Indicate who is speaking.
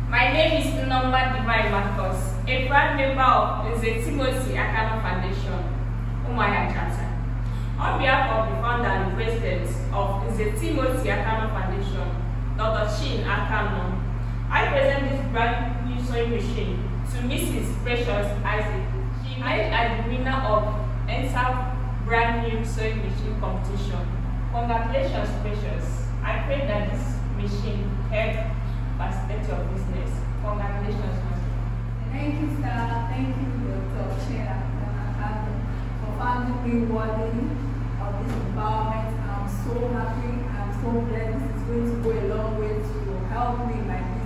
Speaker 1: My name is Nnomba Divine Marcus, a proud member of the Timothy Akano Foundation, Umuahia Chapter. On behalf of the founder and president of the Timothy Akano Foundation, Dr. Chin Akano, I present this brand new sewing machine to Mrs. Precious Isaac. She is the winner of ENSA brand new sewing machine competition. Congratulations, Precious. I pray that this machine help facilitate your business. Congratulations, Master.
Speaker 2: Thank you, sir. Thank you, Dr. Chin Akano, for finding me worthy of this empowerment. I'm so happy. I'm so glad this is going to go a long way to help me in my